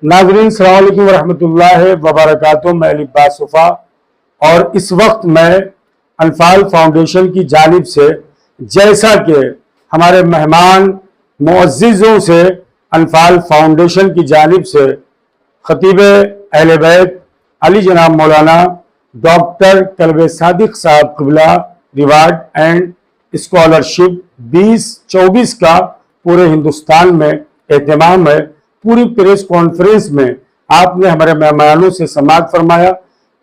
नाज़रीन अस्सलाम वालेकुम वरहमतुल्लाहि वबरकातुहू। मैं अली अब्बास सुफ़ा और इस वक्त मैं अनफाल फाउंडेशन की जानिब से, जैसा कि हमारे मेहमान मुअज़्ज़िज़ों से अनफाल फाउंडेशन की जानिब से खतीब अहले बैत अली जनाब मौलाना डॉक्टर कल्बे सादिक साहब क़िबला रिवार्ड एंड स्कॉलरशिप 2024 का पूरे हिंदुस्तान में एहतमाम है। पूरी प्रेस कॉन्फ्रेंस में आपने हमारे मेहमानों से समाअत फरमाया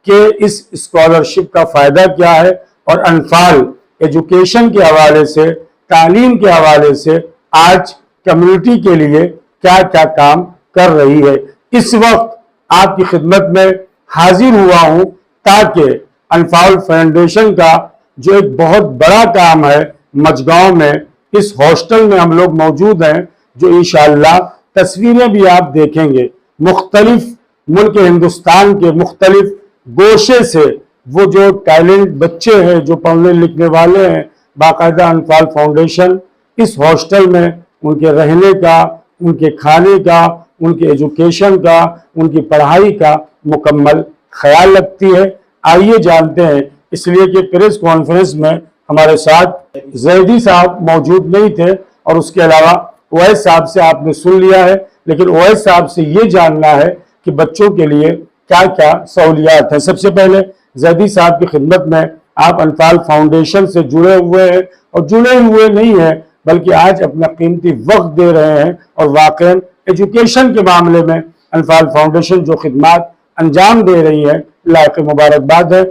कि इस स्कॉलरशिप का फ़ायदा क्या है और अनफाल एजुकेशन के हवाले से, तालीम के हवाले से आज कम्युनिटी के लिए क्या क्या काम कर रही है। इस वक्त आपकी खिदमत में हाजिर हुआ हूँ ताकि अनफाल फाउंडेशन का जो एक बहुत बड़ा काम है, मजगांव में इस हॉस्टल में हम लोग मौजूद हैं, जो इंशाअल्लाह तस्वीरें भी आप देखेंगे, मुख्तलिफ मुल्क हिंदुस्तान के मुख्तलिफ गोशे से वो जो टैलेंट बच्चे हैं, जो पढ़ने लिखने वाले हैं, बाकायदा अनफाल फाउंडेशन इस हॉस्टल में उनके रहने का, उनके खाने का, उनके एजुकेशन का, उनकी पढ़ाई का मुकम्मल ख्याल रखती है। आइए जानते हैं, इसलिए कि प्रेस कॉन्फ्रेंस में हमारे साथ जैदी साहब मौजूद नहीं थे और उसके अलावा ओवैस साहब से आपने सुन लिया है, लेकिन ओवैस साहब से ये जानना है कि बच्चों के लिए क्या क्या सहूलियात है। सबसे पहले जैदी साहब की खिदमत में, आप अनफाल फाउंडेशन से जुड़े हुए हैं और जुड़े हुए नहीं हैं बल्कि आज अपना कीमती वक्त दे रहे हैं और वाकई एजुकेशन के मामले में अनफाल फाउंडेशन जो खिदमात अंजाम दे रही है, लायक मुबारकबाद है।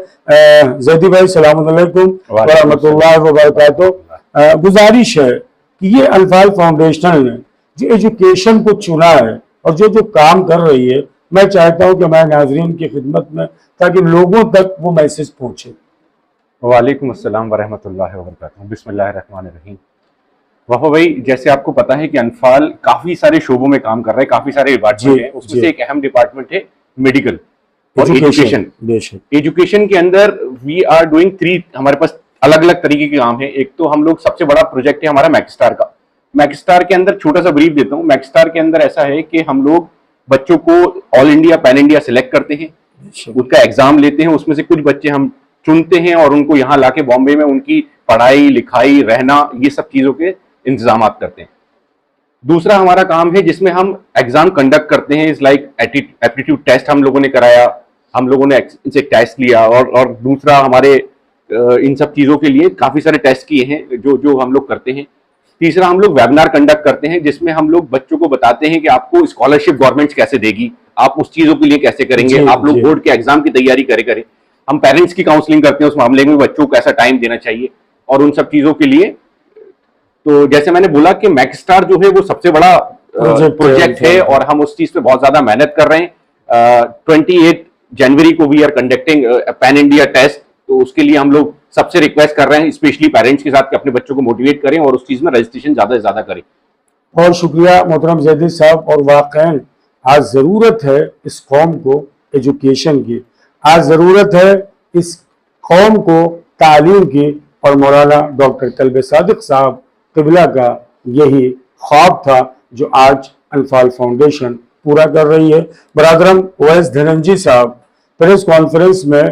जैदी भाई सलाम अलैकुम व रहमतुल्लाहि व बरकातुहू। गुजारिश है कि ये अनफाल फाउंडेशन ने जो एजुकेशन को चुना है और जो जो काम कर रही है, मैं चाहता हूँ कि मैं नाजरीन की खिदमत में, ताकि लोगों तक वो मैसेज पहुँचे। वालेकुम अस्सलाम वरहमतुल्लाहि वबरकातुहू। बिस्मिल्लाहिर्रहमानिर्रहीम। वफ़ा भाई, जैसे आपको पता है कि अनफाल काफ़ी सारे शोबों में काम कर रहा है, काफ़ी सारे डिपार्टमेंट हैं, उसमें से एक अहम डिपार्टमेंट है मेडिकल और एजुकेशन। एजुकेशन के अंदर वी आर डूइंग 3, हमारे पास अलग अलग तरीके के काम है। एक तो हम लोग, सबसे बड़ा प्रोजेक्ट है हमारा मैक्स्टार का। मैक्स्टार के अंदर छोटा सा ब्रीफ देता हूँ। मैक्स्टार के अंदर ऐसा है कि हम लोग बच्चों को all India, pan India select करते हैं, उनका एग्जाम लेते हैं, उसमें से कुछ बच्चे हम चुनते हैं और उनको यहाँ लाके बॉम्बे में उनकी पढ़ाई लिखाई, रहना, ये सब चीजों के इंतजाम करते हैं। दूसरा हमारा काम है जिसमें हम एग्जाम कंडक्ट करते हैं, इज लाइक एप्टीट्यूड टेस्ट हम लोगों ने कराया, हम लोगों ने इनसे टेस्ट लिया और दूसरा हमारे इन सब चीज़ों के लिए काफ़ी सारे टेस्ट किए हैं जो हम लोग करते हैं। तीसरा हम लोग वेबिनार कंडक्ट करते हैं जिसमें हम लोग बच्चों को बताते हैं कि आपको स्कॉलरशिप गवर्नमेंट कैसे देगी, आप उस चीज़ों के लिए कैसे करेंगे, आप लोग बोर्ड के एग्जाम की तैयारी करें। हम पेरेंट्स की काउंसलिंग करते हैं उस मामले में, बच्चों को कैसा टाइम देना चाहिए और उन सब चीज़ों के लिए। तो जैसे मैंने बोला कि मैक्स्टार जो है वो सबसे बड़ा प्रोजेक्ट है और हम उस चीज़ पे बहुत ज़्यादा मेहनत कर रहे हैं। 28 जनवरी को we are conducting pan India test, तो उसके लिए हम लोग सबसे रिक्वेस्ट कर रहे हैं, स्पेशली पेरेंट्स के साथ, कि अपने बच्चों को मोटिवेट करें और उस चीज़ में रजिस्ट्रेशन ज़्यादा से ज़्यादा करें। बहुत शुक्रिया मोहतरम जैदी साहब। और वाकई आज ज़रूरत है इस कौम को एजुकेशन की, आज ज़रूरत है इस कौम को तालीम की, और मौलाना डॉक्टर कल्बे सादिक साहब क़िबला का यही ख्वाब था जो आज अनफाल फाउंडेशन पूरा कर रही है। बरादरम ओवैस धनंजी साहब प्रेस कॉन्फ्रेंस में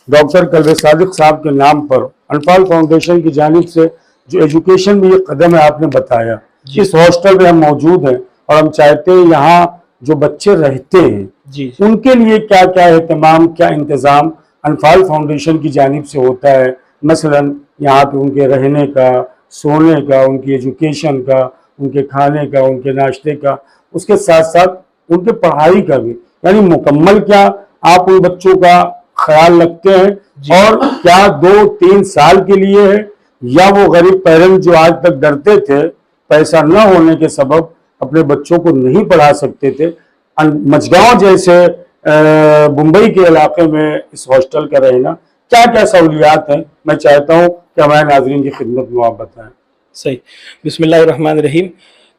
डॉक्टर कल्बे सादिक साहब के नाम पर अनफाल फाउंडेशन की जानिब से जो एजुकेशन में ये कदम है आपने बताया, इस हॉस्टल में हम मौजूद हैं और हम चाहते हैं यहाँ जो बच्चे रहते हैं उनके लिए क्या क्या एहतमाम, क्या इंतज़ाम अनफाल फाउंडेशन की जानिब से होता है। मसलन यहाँ पे उनके रहने का, सोने का, उनकी एजुकेशन का, उनके खाने का, उनके नाश्ते का, उसके साथ साथ उनके पढ़ाई का भी, यानी मुकम्मल क्या आप उन बच्चों का ख्याल रखते हैं और क्या 2-3 साल के लिए है, या वो गरीब पेरेंट्स जो आज तक डरते थे, पैसा न होने के सबब अपने बच्चों को नहीं पढ़ा सकते थे, मजगांव जैसे मुंबई के इलाके में इस हॉस्टल का रहना, क्या क्या सहूलियात हैं, मैं चाहता हूँ कि हमारे नाज़रीन की खिदमत में आप बताएं। सही। बिस्मिल्लाहिर्रहमानिर्रहीम।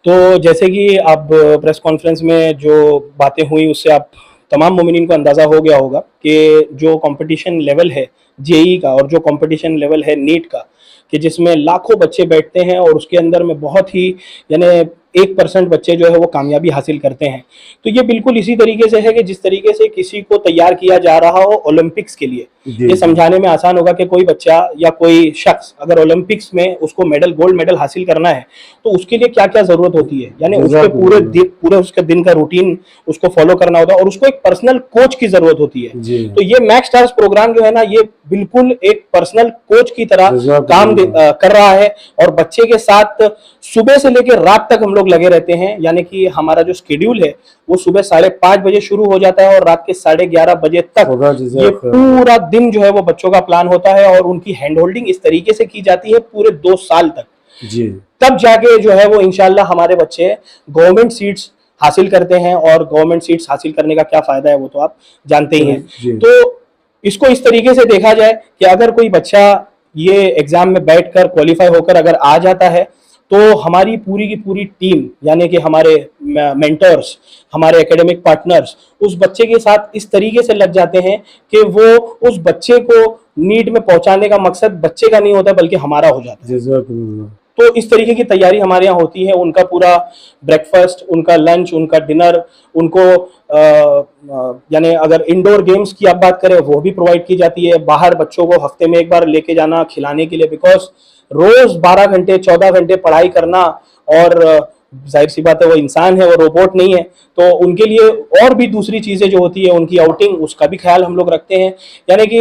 तो जैसे कि आप प्रेस कॉन्फ्रेंस में जो बातें हुई उससे आप तमाम मोमिनीन को अंदाज़ा हो गया होगा कि जो कंपटीशन लेवल है जेई का और जो कंपटीशन लेवल है नीट का, कि जिसमें लाखों बच्चे बैठते हैं और उसके अंदर में बहुत ही यानी 1% बच्चे जो है वो कामयाबी हासिल करते हैं। तो ये बिल्कुल इसी तरीके से है कि जिस तरीके से किसी को तैयार किया जा रहा हो ओलंपिक्स के लिए, ये समझाने में आसान होगा कि कोई बच्चा या कोई शख्स अगर ओलंपिक्स में उसको मेडल, गोल्ड मेडल हासिल करना है तो उसके लिए क्या क्या जरूरत होती है, यानी उसके पूरे उसके दिन का रूटीन उसको फॉलो करना होता है और उसको एक पर्सनल कोच की जरूरत होती है। तो ये मैक्स स्टार्स प्रोग्राम जो है ना, ये बिल्कुल एक पर्सनल कोच की तरह काम कर रहा है और बच्चे के साथ सुबह से लेकर रात तक हम लोग लगे रहते हैं। यानी कि हमारा जो शेड्यूल है वो सुबह 5:30 बजे शुरू हो जाता है और रात के 11:30 बजे तक ये पूरा दिन जो है वो बच्चों का प्लान होता है और उनकी हैंड होल्डिंग इस तरीके से की जाती है पूरे 2 साल तक। तब जाके जो है वो इंशाल्लाह हमारे बच्चे गवर्नमेंट सीट्स हासिल करते हैं और गवर्नमेंट सीट्स हासिल करने का क्या फायदा है वो तो आप जानते ही हैं। तो इसको इस तरीके से देखा जाए कि अगर कोई बच्चा ये एग्जाम में बैठकर क्वालिफाई होकर अगर आ जाता है तो हमारी पूरी की पूरी टीम, यानी कि हमारे मेंटर्स, हमारे एकेडमिक पार्टनर्स उस बच्चे के साथ इस तरीके से लग जाते हैं कि वो उस बच्चे को नीट में पहुंचाने का मकसद बच्चे का नहीं होता बल्कि हमारा हो जाता है। तो इस तरीके की तैयारी हमारे यहाँ होती है। उनका पूरा ब्रेकफास्ट, उनका लंच, उनका डिनर, उनको यानी अगर इंडोर गेम्स की आप बात करें वो भी प्रोवाइड की जाती है। बाहर बच्चों को हफ्ते में एक बार लेके जाना खिलाने के लिए, बिकॉज रोज 12 घंटे 14 घंटे पढ़ाई करना, और जाहिर सी बात है वो इंसान है, वो रोबोट नहीं है, तो उनके लिए और भी दूसरी चीजें जो होती है उनकी आउटिंग, उसका भी ख्याल हम लोग रखते हैं। यानी कि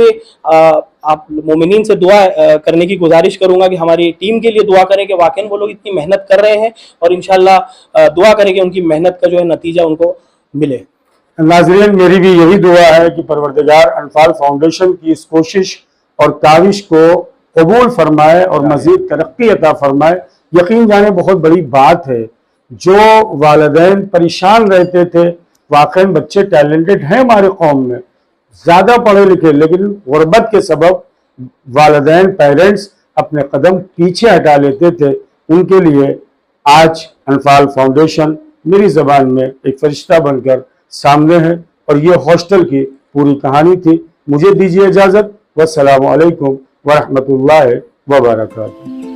आप मोमिनीन से दुआ करने की गुजारिश करूंगा कि हमारी टीम के लिए दुआ करें कि वाकई वो लोग इतनी मेहनत कर रहे हैं और इंशाल्लाह दुआ करें कि उनकी मेहनत का जो है नतीजा उनको मिले। नाज़रीन, मेरी भी यही दुआ है कि परवरदिगार अनफाल फाउंडेशन की इस कोशिश और काविश को कबूल फरमाए और मजीद तरक्की अता फरमाए। यकीन जाने बहुत बड़ी बात है, जो वालिदैन परेशान रहते थे, वाकई बच्चे टैलेंटेड हैं हमारे कौम में, ज़्यादा पढ़े लिखे, लेकिन गुर्बत के सबब वालिदैन पेरेंट्स अपने कदम पीछे हटा लेते थे। उनके लिए आज अनफाल फाउंडेशन मेरी ज़बान में एक फरिश्ता बनकर सामने है और ये हॉस्टल की पूरी कहानी थी। मुझे दीजिए इजाज़त। वस्सलामु अलैकुम वरहमतुल्लाहि वबरकातुहू।